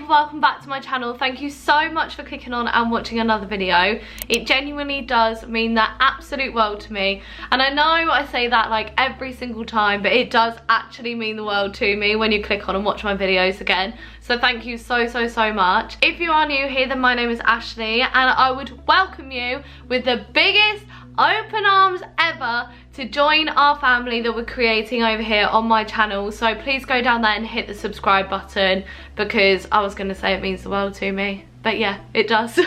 Welcome back to my channel. Thank you so much for clicking on and watching another video. It genuinely does mean the absolute world to me, and I know I say that like every single time, but it does actually mean the world to me when you click on and watch my videos again. So thank you so much. If you are new here, then my name is Ashley, and I would welcome you with the biggest open arms ever to join our family that we're creating over here on my channel. So please go down there and hit the subscribe button, because I was going to say it means the world to me, but yeah, it does.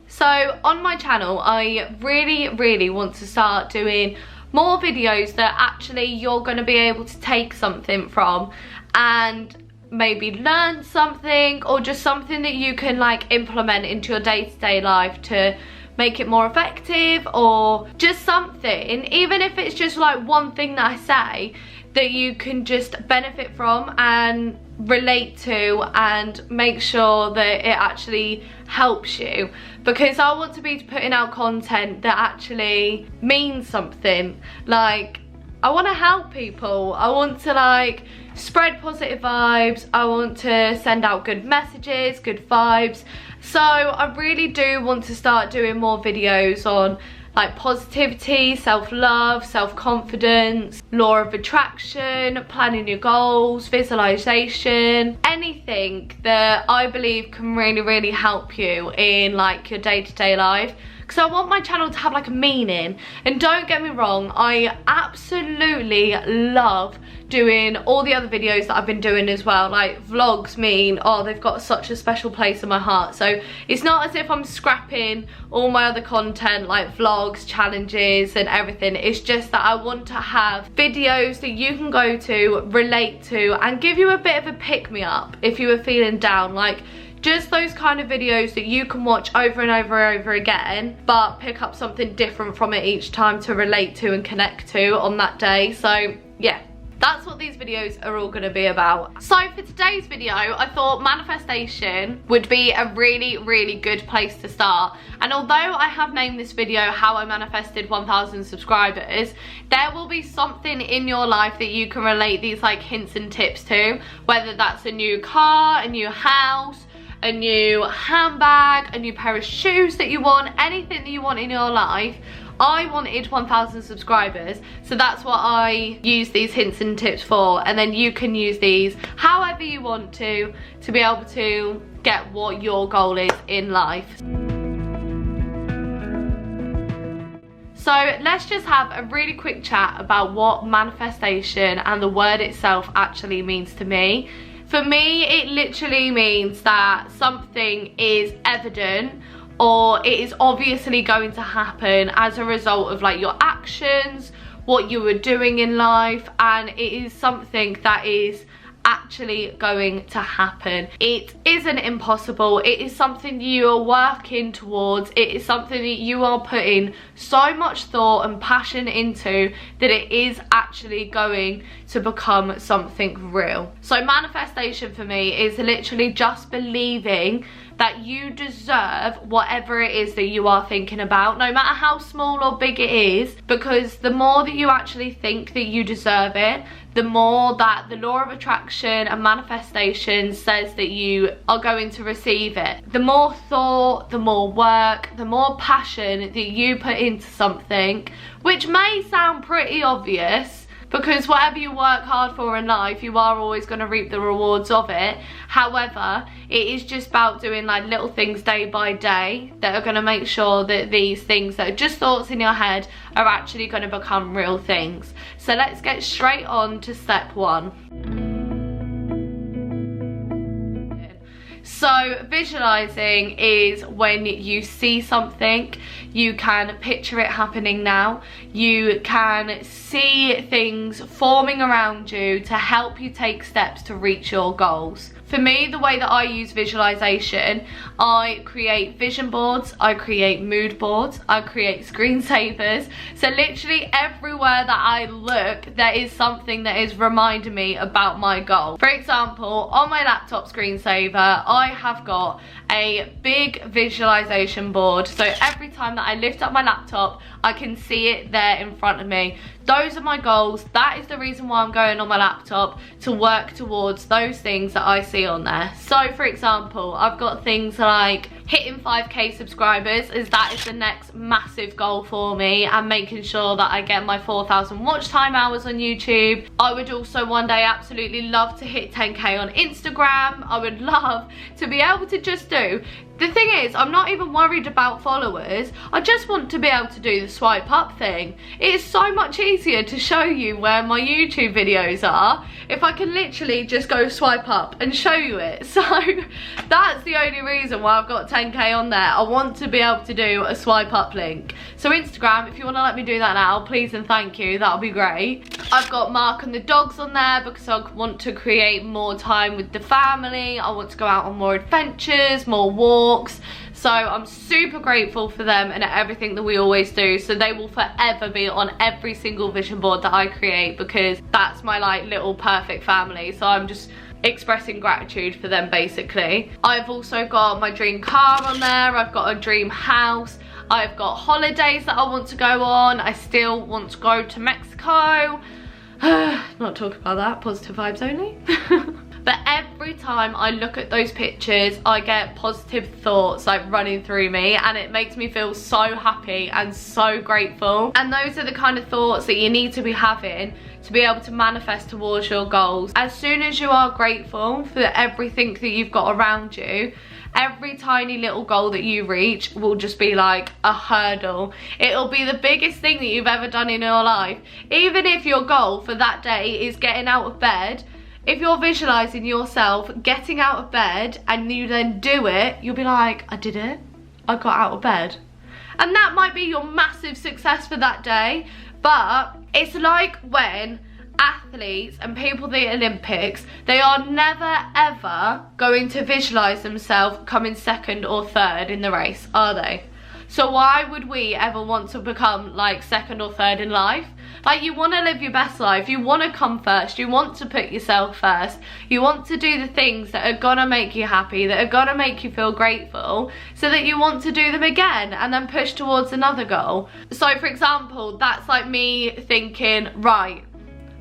So on my channel, I really want to start doing more videos that actually you're going to be able to take something from and maybe learn something, or just something that you can like implement into your day-to-day life to make it more effective, or just something, even if it's just like one thing that I say that you can just benefit from and relate to and make sure that it actually helps you, because I want to be putting out content that actually means something. Like, I want to help people, I want to like spread positive vibes, I want to send out good messages, good vibes. So I really do want to start doing more videos on like positivity, self-love, self-confidence, law of attraction, planning your goals, visualization, anything that I believe can really help you in like your day-to-day life. Because I want my channel to have like a meaning. And don't get me wrong, I absolutely love doing all the other videos that I've been doing as well. Like vlogs mean, oh, they've got such a special place in my heart. So it's not as if I'm scrapping all my other content like vlogs, challenges and everything. It's just that I want to have videos that you can go to, relate to, and give you a bit of a pick-me-up if you were feeling down. Like, just those kind of videos that you can watch over and over again, but pick up something different from it each time to relate to and connect to on that day. So yeah, that's what these videos are all going to be about. So for today's video, I thought manifestation would be a really good place to start. And although I have named this video How I Manifested 1,000 Subscribers, there will be something in your life that you can relate these like hints and tips to, whether that's a new car, a new house, a new handbag, a new pair of shoes that you want, anything that you want in your life. I wanted 1,000 subscribers, so that's what I use these hints and tips for, and then you can use these however you want to be able to get what your goal is in life. So let's just have a really quick chat about what manifestation and the word itself actually means to me. For me, it literally means that something is evident, or it is obviously going to happen as a result of like your actions, what you were doing in life, and it is something that is actually going to happen. It isn't impossible, it is something you are working towards, it is something that you are putting so much thought and passion into that it is actually going to become something real. So manifestation for me is literally just believing that you deserve whatever it is that you are thinking about, no matter how small or big it is, because the more that you actually think that you deserve it, the more that the law of attraction and manifestation says that you are going to receive it. The more thought, the more work, the more passion that you put into something, which may sound pretty obvious, because whatever you work hard for in life, you are always going to reap the rewards of it. However, it is just about doing like little things day by day that are going to make sure that these things that are just thoughts in your head are actually going to become real things. So let's get straight on to step 1. So visualizing is when you see something, you can picture it happening now, you can see things forming around you to help you take steps to reach your goals. For me, the way that I use visualization, I create vision boards, I create mood boards, I create screensavers. So literally everywhere that I look, there is something that is reminding me about my goal. For example, on my laptop screensaver, I have got a big visualization board. So every time that I lift up my laptop, I can see it there in front of me. Those are my goals. That is the reason why I'm going on my laptop, to work towards those things that I see on there. So for example, I've got things like hitting 5k subscribers, as that is the next massive goal for me, and making sure that I get my 4,000 watch time hours on YouTube. I would also one day absolutely love to hit 10k on Instagram. I would love to be able to just do, the thing is, I'm not even worried about followers. I just want to be able to do the swipe up thing. It is so much easier to show you where my YouTube videos are if I can literally just go swipe up and show you it. So that's the only reason why I've got 10k on there. I want to be able to do a swipe up link. So Instagram, if you want to let me do that now, please and thank you, that'll be great. I've got Mark and the dogs on there because I want to create more time with the family. I want to go out on more adventures, more walks. So I'm super grateful for them and everything that we always do. So they will forever be on every single vision board that I create, because that's my like little perfect family. So I'm just expressing gratitude for them basically. I've also got my dream car on there. I've got a dream house. I've got holidays that I want to go on. I still want to go to Mexico. Not talking about that, positive vibes only. But every time I look at those pictures, I get positive thoughts like running through me, and it makes me feel so happy and so grateful. And those are the kind of thoughts that you need to be having to be able to manifest towards your goals. As soon as you are grateful for everything that you've got around you, every tiny little goal that you reach will just be like a hurdle. It'll be the biggest thing that you've ever done in your life. Even if your goal for that day is getting out of bed, if you're visualizing yourself getting out of bed and you then do it, you'll be like, I did it, I got out of bed. And that might be your massive success for that day. But it's like when athletes and people at the Olympics, they are never ever going to visualize themselves coming second or third in the race, are they? So why would we ever want to become like second or third in life? Like, you want to live your best life, you want to come first, you want to put yourself first, you want to do the things that are gonna make you happy, that are gonna make you feel grateful, so that you want to do them again and then push towards another goal. So for example, that's like me thinking, right,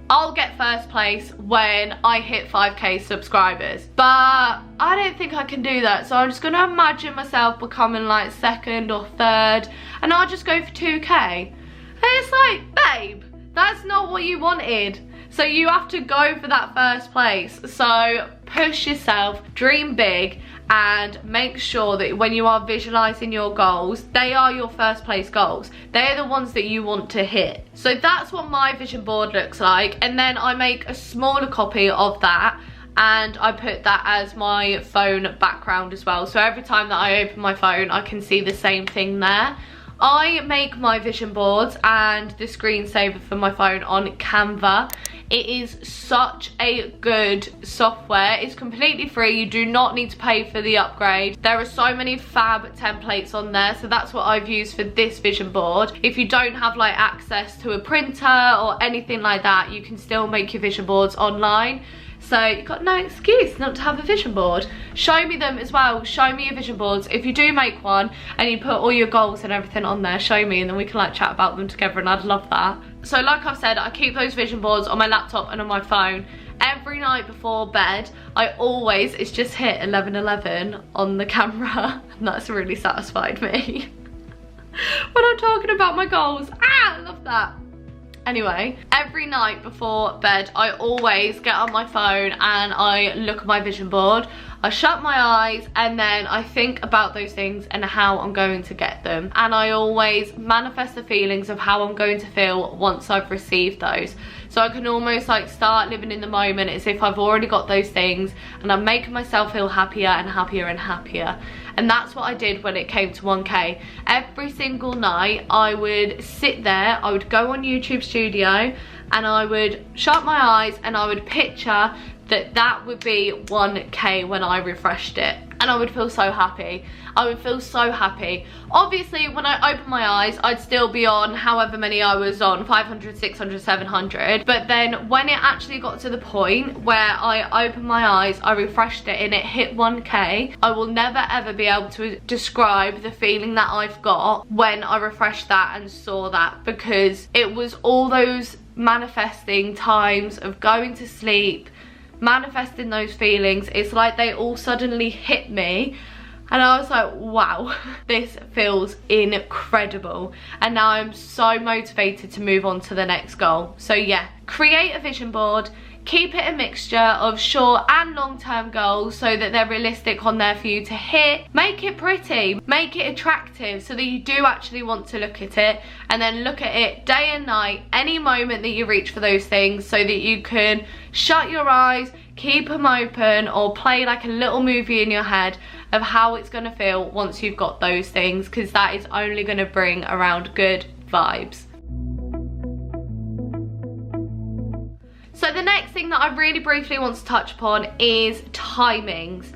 I'll get first place when I hit 5k subscribers, but I don't think I can do that, so I'm just gonna imagine myself becoming like second or third, and I'll just go for 2k. And it's like, babe, that's not what you wanted. So you have to go for that first place. So push yourself, dream big, and make sure that when you are visualizing your goals, they are your first place goals. They're the ones that you want to hit. So that's what my vision board looks like. And then I make a smaller copy of that, and I put that as my phone background as well. So every time that I open my phone, I can see the same thing there. I make my vision boards and the screensaver for my phone on Canva. It is such a good software. It's completely free. You do not need to pay for the upgrade. There are so many fab templates on there, so that's what I've used for this vision board. If you don't have like access to a printer or anything like that, you can still make your vision boards online. So you've got no excuse not to have a vision board. Show me them as well. Show me your vision boards. If you do make one and you put all your goals and everything on there, show me, and then we can like chat about them together, and I'd love that. So like I've said, I keep those vision boards on my laptop and on my phone. Every night before bed, I always, it's just hit 11:11 on the camera, and that's really satisfied me. When I'm talking about my goals, I love that. Anyway, every night before bed, I always get on my phone and I look at my vision board. I shut my eyes and then I think about those things and how I'm going to get them. And I always manifest the feelings of how I'm going to feel once I've received those. So I can almost like start living in the moment as if I've already got those things, and I'm making myself feel happier and happier and happier. And that's what I did when it came to 1K. Every single night I would sit there, I would go on YouTube Studio and I would shut my eyes and I would picture that would be 1K when I refreshed it, and I would feel so happy. I would feel so happy. Obviously when I opened my eyes I'd still be on however many I was on, 500, 600, 700, but then when it actually got to the point where I opened my eyes, I refreshed it and it hit 1K, I will never ever be able to describe the feeling that I've got when I refreshed that and saw that, because it was all those manifesting times of going to sleep, manifesting those feelings. It's like they all suddenly hit me and I was like, wow, this feels incredible. And now I'm so motivated to move on to the next goal. So yeah, create a vision board, keep it a mixture of short and long-term goals so that they're realistic on there for you to hit. Make it pretty, make it attractive so that you do actually want to look at it, and then look at it day and night, any moment that you reach for those things, so that you can shut your eyes, keep them open, or play like a little movie in your head of how it's going to feel once you've got those things, because that is only going to bring around good vibes. So the next thing that I really briefly want to touch upon is timings.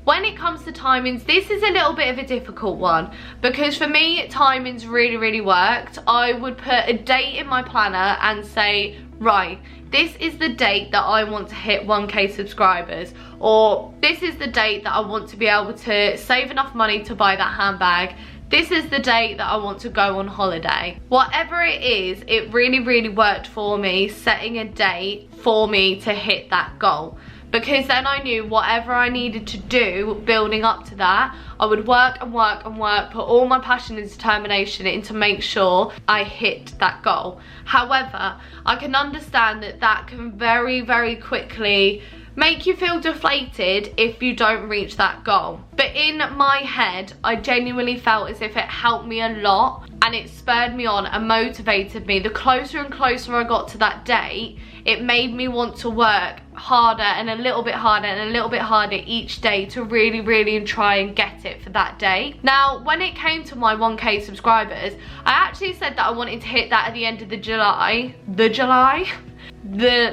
When it comes to timings, this is a little bit of a difficult one, because for me timings really worked. I would put a date in my planner and say, right, this is the date that I want to hit 1K subscribers, or this is the date that I want to be able to save enough money to buy that handbag. This is the date that I want to go on holiday. Whatever it is, it really worked for me, setting a date for me to hit that goal. Because then I knew whatever I needed to do building up to that, I would work and work and work, put all my passion and determination in to make sure I hit that goal. However, I can understand that that can very quickly make you feel deflated if you don't reach that goal. But in my head, I genuinely felt as if it helped me a lot, and it spurred me on and motivated me. The closer and closer I got to that date, it made me want to work harder and a little bit harder and a little bit harder each day to really try and get it for that day. Now, when it came to my 1K subscribers, I actually said that I wanted to hit that at the end of the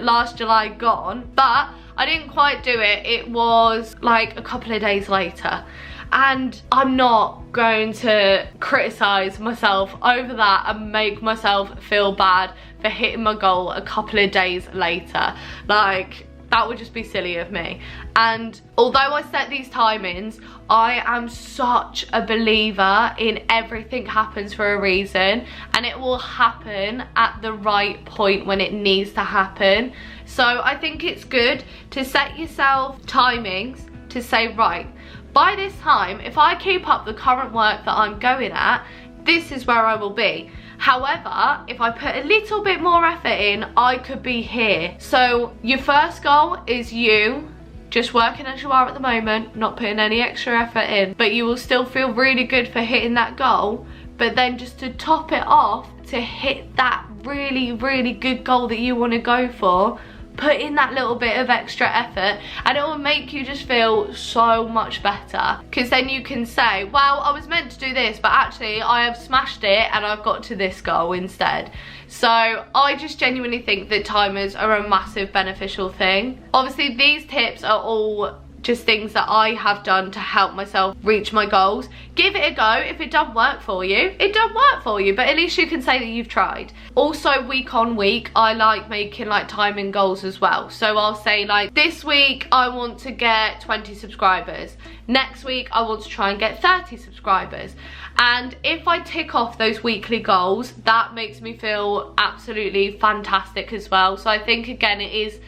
last July gone, but I didn't quite do it. It was like a couple of days later, and I'm not going to criticize myself over that and make myself feel bad for hitting my goal a couple of days later. Like, that would just be silly of me. And although I set these timings, I am such a believer in everything happens for a reason, and it will happen at the right point when it needs to happen. So I think it's good to set yourself timings to say, right, by this time, if I keep up the current work that I'm going at, this is where I will be. However, if I put a little bit more effort in, I could be here. So your first goal is you just working as you are at the moment, not putting any extra effort in, but you will still feel really good for hitting that goal. But then just to top it off, to hit that really good goal that you want to go for, put in that little bit of extra effort, and it will make you just feel so much better, because then you can say, well, I was meant to do this, but actually I have smashed it and I've got to this goal instead. So I just genuinely think that timers are a massive beneficial thing. Obviously these tips are all just things that I have done to help myself reach my goals. Give it a go. If it doesn't work for you, it doesn't work for you, but at least you can say that you've tried. Also, week on week, I like making like timing goals as well. So I'll say like, this week I want to get 20 subscribers. Next week I want to try and get 30 subscribers. And if I tick off those weekly goals, that makes me feel absolutely fantastic as well. So I think again, it is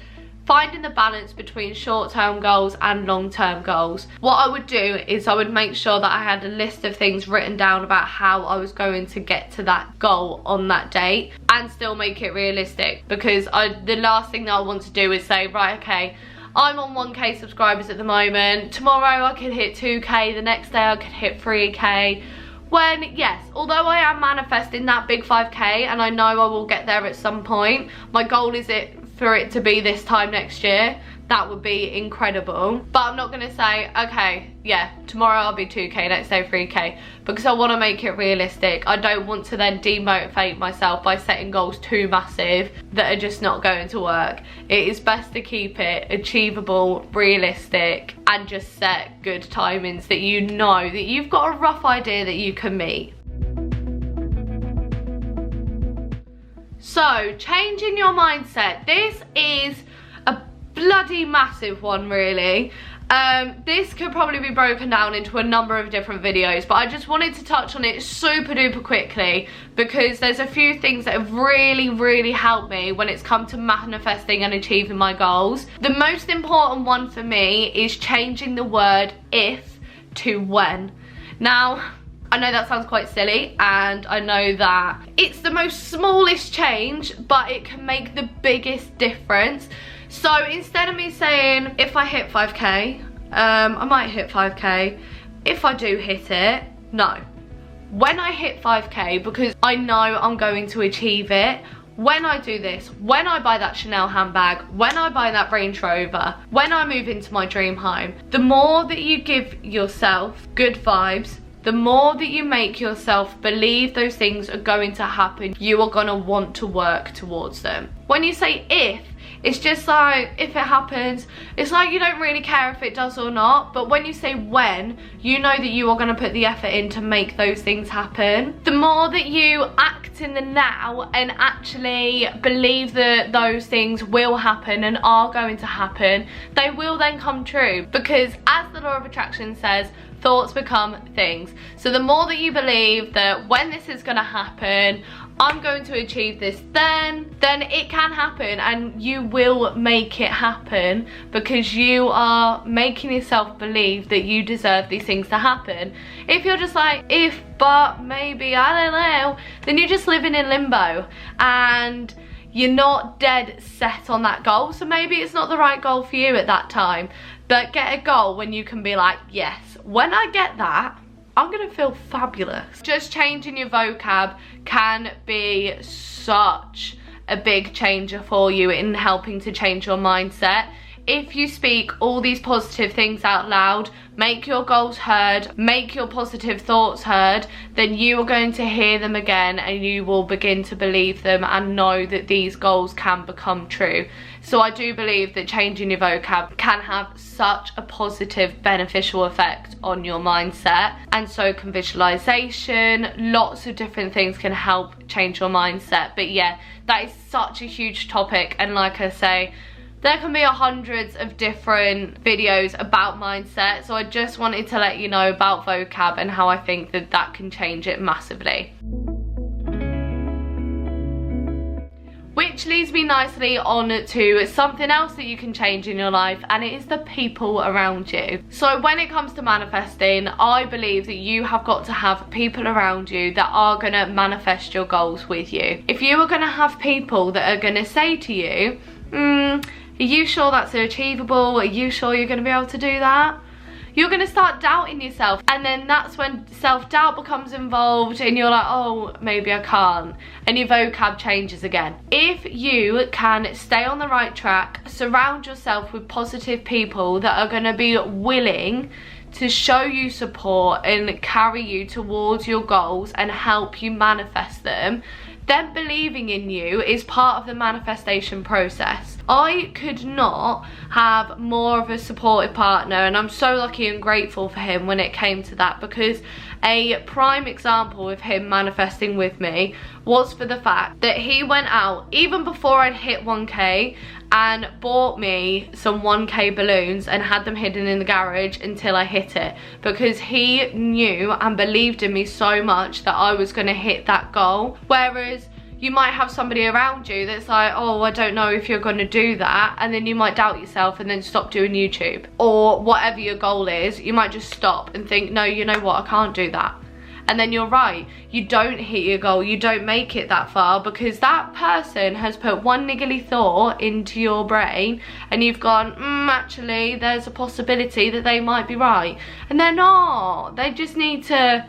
finding the balance between short-term goals and long-term goals. What I would do is I would make sure that I had a list of things written down about how I was going to get to that goal on that date and still make it realistic, because the last thing that I want to do is say, right, okay, I'm on 1k subscribers at the moment, tomorrow I could hit 2k, the next day I could hit 3k. When, yes, although I am manifesting that big 5k and I know I will get there at some point, my goal is for it to be this time next year. That would be incredible. But I'm not gonna say, okay, yeah, tomorrow I'll be 2k, next day 3k, because I wanna make it realistic. I don't want to then demotivate myself by setting goals too massive that are just not going to work. It is best to keep it achievable, realistic, and just set good timings that you know that you've got a rough idea that you can meet. So, changing your mindset. This is a bloody massive one, really. This could probably be broken down into a number of different videos, but I just wanted to touch on it super duper quickly because there's a few things that have really helped me when it's come to manifesting and achieving my goals. The most important one for me is changing the word if to when. Now, I know that sounds quite silly, and I know that it's the most smallest change, but it can make the biggest difference. So instead of me saying, if I hit 5k, I might hit 5k. If I do hit it, no. When I hit 5k, because I know I'm going to achieve it, when I do this, when I buy that Chanel handbag, when I buy that Range Rover, when I move into my dream home, the more that you give yourself good vibes, the more that you make yourself believe those things are going to happen, you are going to want to work towards them. When you say if, it's just like, if it happens, it's like you don't really care if it does or not. But when you say when, you know that you are going to put the effort in to make those things happen. The more that you act in the now and actually believe that those things will happen and are going to happen, they will then come true. Because as the law of attraction says, thoughts become things. So the more that you believe that when this is going to happen, I'm going to achieve this, then it can happen, and you will make it happen because you are making yourself believe that you deserve these things to happen. If you're just like, if, but, maybe, I don't know, then you're just living in limbo and you're not dead set on that goal. So maybe it's not the right goal for you at that time, but get a goal when you can be like, yes, when I get that, I'm gonna feel fabulous. Just changing your vocab can be such a big changer for you in helping to change your mindset. If you speak all these positive things out loud, make your goals heard, make your positive thoughts heard, then you are going to hear them again and you will begin to believe them and know that these goals can become true. So I do believe that changing your vocab can have such a positive, beneficial effect on your mindset. And so can visualization. Lots of different things can help change your mindset. But yeah, that is such a huge topic. And like I say, there can be hundreds of different videos about mindset. So I just wanted to let you know about vocab and how I think that that can change it massively. Which leads me nicely on to something else that you can change in your life, and it is the people around you. So when it comes to manifesting, I believe that you have got to have people around you that are going to manifest your goals with you. If you are going to have people that are going to say to you, are you sure that's achievable? Are you sure you're going to be able to do that? You're going to start doubting yourself, and then that's when self-doubt becomes involved and you're like, oh, maybe I can't, and your vocab changes again. If you can stay on the right track, surround yourself with positive people that are going to be willing to show you support and carry you towards your goals and help you manifest them, them believing in you is part of the manifestation process. I could not have more of a supportive partner, and I'm so lucky and grateful for him when it came to that, because a prime example of him manifesting with me was for the fact that he went out even before I'd hit 1k and bought me some 1k balloons and had them hidden in the garage until I hit it, because he knew and believed in me so much that I was going to hit that goal. Whereas you might have somebody around you that's like, oh, I don't know if you're going to do that, and then you might doubt yourself and then stop doing YouTube. Or whatever your goal is, you might just stop and think, no, you know what, I can't do that. And then you're right, you don't hit your goal, you don't make it that far, because that person has put one niggly thought into your brain and you've gone, actually there's a possibility that they might be right. And they're not. They just need to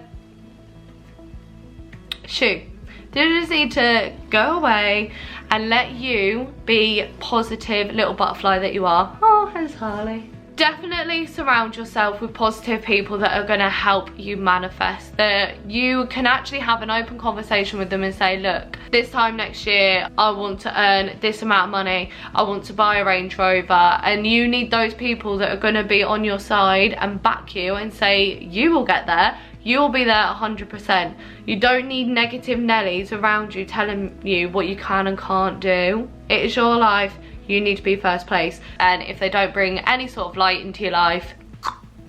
they just need to go away and let you be positive little butterfly that you are. Oh, there's Harley. Definitely surround yourself with positive people that are going to help you manifest, that you can actually have an open conversation with them and say, look, this time next year I want to earn this amount of money, I want to buy a Range Rover. And you need those people that are going to be on your side and back you and say, you will get there, you will be there 100%. You don't need negative Nellies around you telling you what you can and can't do. It is your life. You need to be first place, and if they don't bring any sort of light into your life,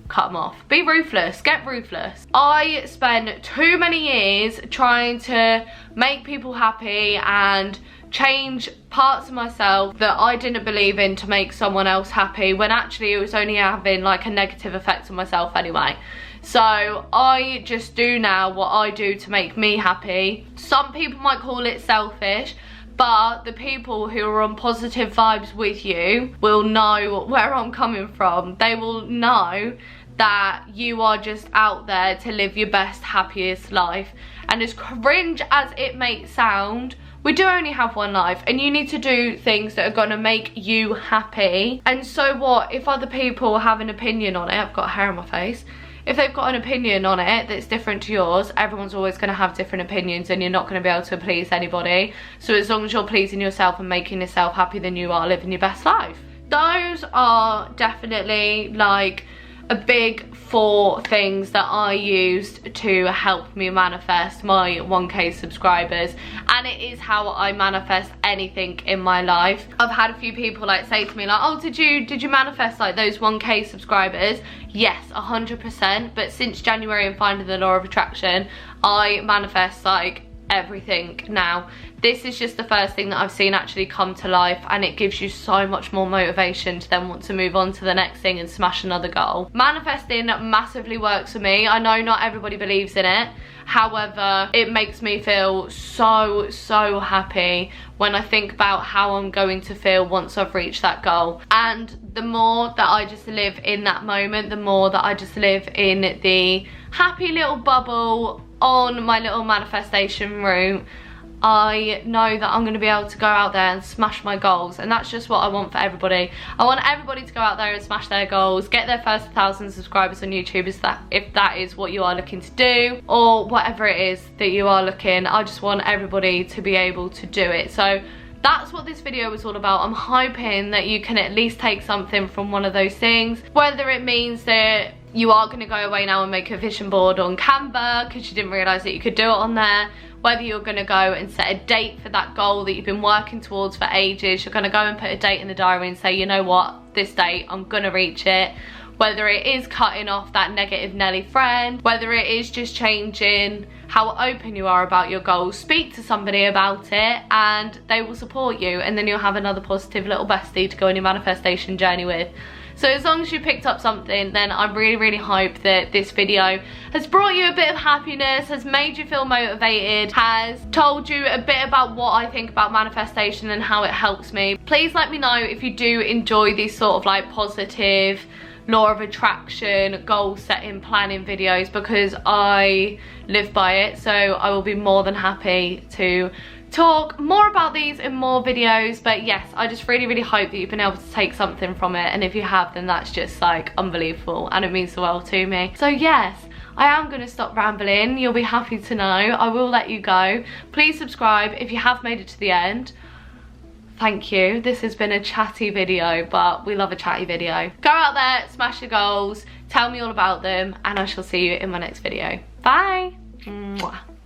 cut them off. Be ruthless, get ruthless. I spent too many years trying to make people happy and change parts of myself that I didn't believe in to make someone else happy, when actually it was only having like a negative effect on myself anyway. So I just do now what I do to make me happy. Some people might call it selfish, but the people who are on positive vibes with you will know where I'm coming from. They will know that you are just out there to live your best, happiest life. And as cringe as it may sound, we do only have one life, and you need to do things that are going to make you happy. And so what if other people have an opinion on it? I've got hair on my face. If they've got an opinion on it that's different to yours, everyone's always going to have different opinions, and you're not going to be able to please anybody. So as long as you're pleasing yourself and making yourself happy, then you are living your best life. Those are definitely like a big 4 things that I used to help me manifest my 1K subscribers, and it is how I manifest anything in my life. I've had a few people like say to me like, oh, did you manifest like those 1K subscribers? Yes, 100%, but since January and finding the law of attraction, I manifest like everything now. This is just the first thing that I've seen actually come to life, and it gives you so much more motivation to then want to move on to the next thing and smash another goal. Manifesting massively works for me. I know not everybody believes in it, however it makes me feel so happy when I think about how I'm going to feel once I've reached that goal. And the more that I just live in that moment, the more that I just live in the happy little bubble on my little manifestation route, I know that I'm going to be able to go out there and smash my goals. And that's just what I want for everybody. I want everybody to go out there and smash their goals, get their first 1,000 subscribers on YouTube, if that is what you are looking to do, or whatever it is that you are looking. I just want everybody to be able to do it. So that's what this video was all about. I'm hoping that you can at least take something from one of those things, whether it means that you are going to go away now and make a vision board on Canva because you didn't realise that you could do it on there, whether you're going to go and set a date for that goal that you've been working towards for ages. You're going to go and put a date in the diary and say, you know what, this date I'm going to reach it. Whether it is cutting off that negative Nelly friend, whether it is just changing how open you are about your goals, speak to somebody about it and they will support you, and then you'll have another positive little bestie to go on your manifestation journey with. So as long as you picked up something, then I really hope that this video has brought you a bit of happiness, has made you feel motivated, has told you a bit about what I think about manifestation and how it helps me. Please let me know if you do enjoy these sort of like positive law of attraction, goal setting, planning videos, because I live by it. So I will be more than happy to talk more about these in more videos. But yes, I just really hope that you've been able to take something from it, and if you have, then that's just like unbelievable and it means the world to me. So yes, I am going to stop rambling. You'll be happy to know I will let you go. Please subscribe if you have made it to the end. Thank you. This has been a chatty video, but we love a chatty video. Go out there, smash your goals, tell me all about them, and I shall see you in my next video. Bye. Mwah.